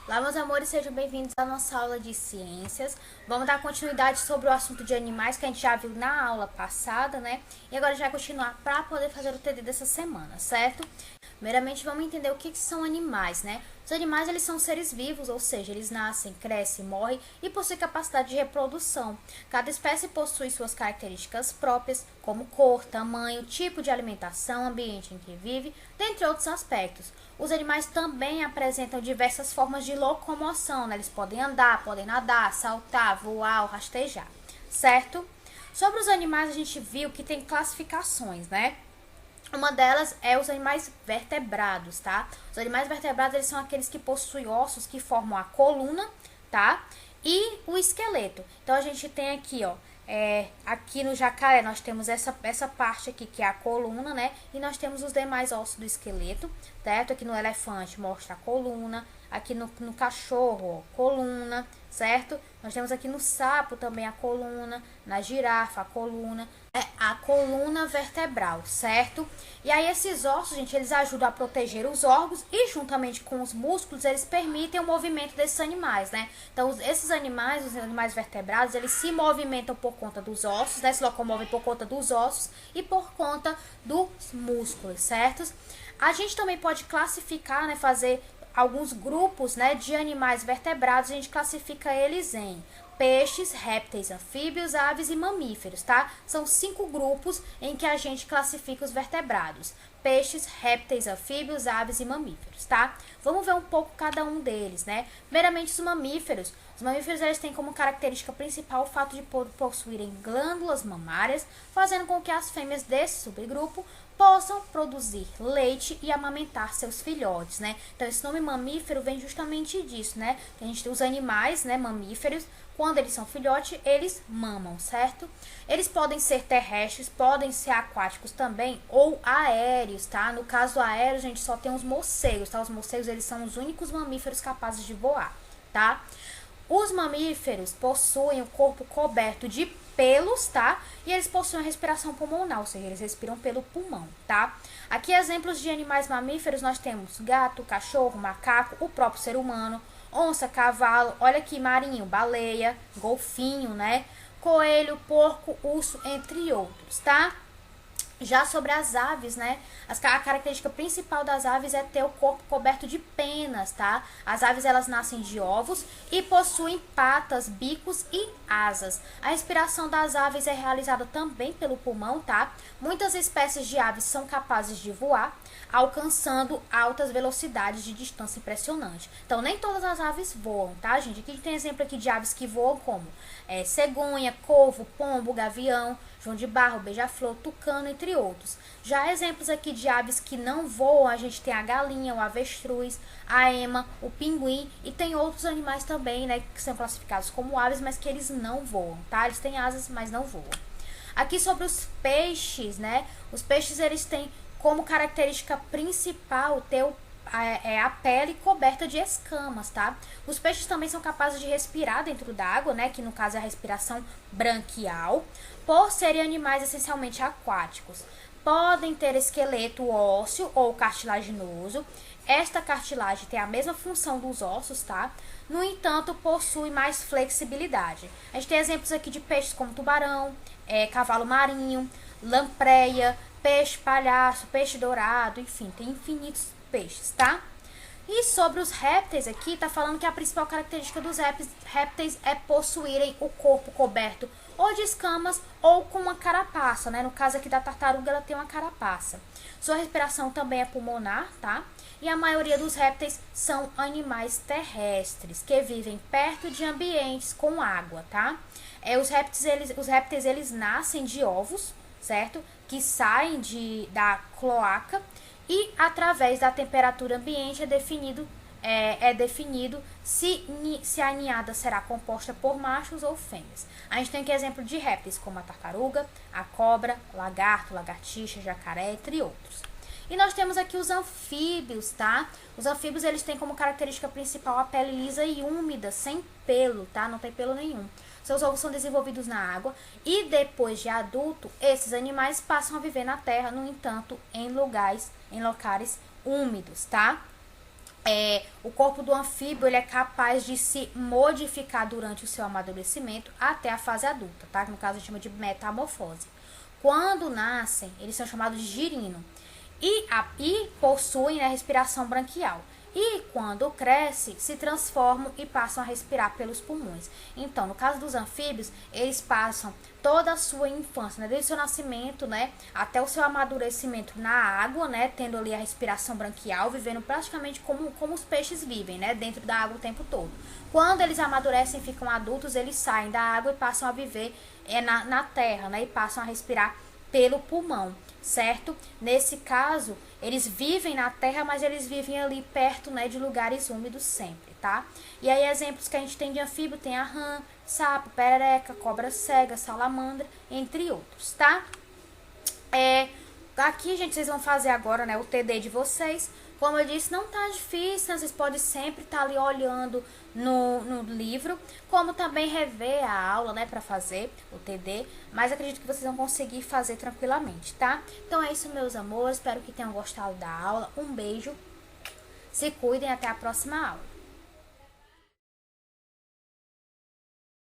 Olá, meus amores, sejam bem-vindos à nossa aula de ciências. Vamos dar continuidade sobre o assunto de animais que a gente já viu na aula passada, né? E agora a gente vai continuar para poder fazer o TD dessa semana, certo? Primeiramente, vamos entender o que são animais, né? Os animais, eles são seres vivos, ou seja, eles nascem, crescem, morrem e possuem capacidade de reprodução. Cada espécie possui suas características próprias, como cor, tamanho, tipo de alimentação, ambiente em que vive, dentre outros aspectos. Os animais também apresentam diversas formas de locomoção, né? Eles podem andar, podem nadar, saltar, voar ou rastejar, certo? Sobre os animais, a gente viu que tem classificações, né? Uma delas é os animais vertebrados, tá? Os animais vertebrados, eles são aqueles que possuem ossos que formam a coluna, tá? E o esqueleto. Então, a gente tem aqui, ó, aqui no jacaré nós temos essa parte aqui que é a coluna, né? E nós temos os demais ossos do esqueleto, certo? Aqui no elefante mostra a coluna, aqui no cachorro, ó, coluna, certo? Nós temos aqui no sapo também a coluna, na girafa a coluna, a coluna vertebral, certo? E aí esses ossos, gente, eles ajudam a proteger os órgãos e juntamente com os músculos, eles permitem o movimento desses animais, né? Então, esses animais, os animais vertebrados, eles se movimentam por conta dos ossos, né? Se locomovem por conta dos ossos e por conta dos músculos, certo? A gente também pode classificar, né, fazer alguns grupos, né, de animais vertebrados. A gente classifica eles em peixes, répteis, anfíbios, aves e mamíferos, tá? São 5 grupos em que a gente classifica os vertebrados. Peixes, répteis, anfíbios, aves e mamíferos, tá? Vamos ver um pouco cada um deles, né? Primeiramente, os mamíferos. Os mamíferos, eles têm como característica principal o fato de possuírem glândulas mamárias, fazendo com que as fêmeas desse subgrupo possam produzir leite e amamentar seus filhotes, né? Então, esse nome mamífero vem justamente disso, né? A gente tem os animais, né, mamíferos, quando eles são filhotes, eles mamam, certo? Eles podem ser terrestres, podem ser aquáticos também, ou aéreos, tá? No caso aéreo, a gente só tem os morcegos, tá? Os morcegos, eles são os únicos mamíferos capazes de voar, tá? Os mamíferos possuem o corpo coberto de pelos, tá? E eles possuem a respiração pulmonar, ou seja, eles respiram pelo pulmão, tá? Aqui, exemplos de animais mamíferos, nós temos gato, cachorro, macaco, o próprio ser humano, onça, cavalo, olha aqui, marinho, baleia, golfinho, né? Coelho, porco, urso, entre outros, tá? Já sobre as aves, né? A característica principal das aves é ter o corpo coberto de penas, tá? As aves, elas nascem de ovos e possuem patas, bicos e asas. A respiração das aves é realizada também pelo pulmão, tá? Muitas espécies de aves são capazes de voar, alcançando altas velocidades de distância impressionante. Então, nem todas as aves voam, tá, gente? Aqui tem exemplo aqui de aves que voam como cegonha, corvo, pombo, gavião, João de Barro, beija-flor, tucano, entre outros. Já exemplos aqui de aves que não voam, a gente tem a galinha, o avestruz, a ema, o pinguim e tem outros animais também, né, que são classificados como aves, mas que eles não voam, tá? Eles têm asas, mas não voam. Aqui sobre os peixes, né? Os peixes, eles têm como característica principal ter a pele coberta de escamas, tá? Os peixes também são capazes de respirar dentro d'água, né? Que no caso é a respiração branquial, por serem animais essencialmente aquáticos. Podem ter esqueleto ósseo ou cartilaginoso. Esta cartilagem tem a mesma função dos ossos, tá? No entanto, possui mais flexibilidade. A gente tem exemplos aqui de peixes como tubarão, cavalo marinho, lampreia, peixe palhaço, peixe dourado, enfim, tem infinitos peixes, tá? E sobre os répteis aqui, tá falando que a principal característica dos répteis é possuírem o corpo coberto ou de escamas ou com uma carapaça, né? No caso aqui da tartaruga, ela tem uma carapaça. Sua respiração também é pulmonar, tá? E a maioria dos répteis são animais terrestres, que vivem perto de ambientes com água, tá? Os répteis, eles nascem de ovos, certo? Que saem da cloaca e através da temperatura ambiente é definido se a ninhada será composta por machos ou fêmeas. A gente tem aqui exemplo de répteis como a tartaruga, a cobra, lagarto, lagartixa, jacaré, entre outros. E nós temos aqui os anfíbios, tá? Os anfíbios, eles têm como característica principal a pele lisa e úmida, sem pelo, tá? Não tem pelo nenhum. Seus ovos são desenvolvidos na água e depois de adulto, esses animais passam a viver na terra, no entanto, em locais úmidos, tá? O corpo do anfíbio ele é capaz de se modificar durante o seu amadurecimento até a fase adulta, tá? No caso a gente chama de metamorfose. Quando nascem, eles são chamados de girino e possuem a respiração branquial. E quando crescem, se transformam e passam a respirar pelos pulmões. Então, no caso dos anfíbios, eles passam toda a sua infância, né, desde o seu nascimento, né, até o seu amadurecimento na água, né, tendo ali a respiração branquial, vivendo praticamente como os peixes vivem, né, dentro da água o tempo todo. Quando eles amadurecem e ficam adultos, eles saem da água e passam a viver na terra, né, e passam a respirar pelo pulmão, certo? Nesse caso, eles vivem na terra, mas eles vivem ali perto, né, de lugares úmidos sempre, tá? E aí, exemplos que a gente tem de anfíbio, tem a rã, sapo, perereca, cobra cega, salamandra, entre outros, tá? Aqui, gente, vocês vão fazer agora, né, o TD de vocês. Como eu disse, não tá difícil, né? Vocês podem sempre estar ali olhando no livro, como também rever a aula, né, pra fazer o TD, mas acredito que vocês vão conseguir fazer tranquilamente, tá? Então é isso, meus amores, espero que tenham gostado da aula. Um beijo, se cuidem, até a próxima aula.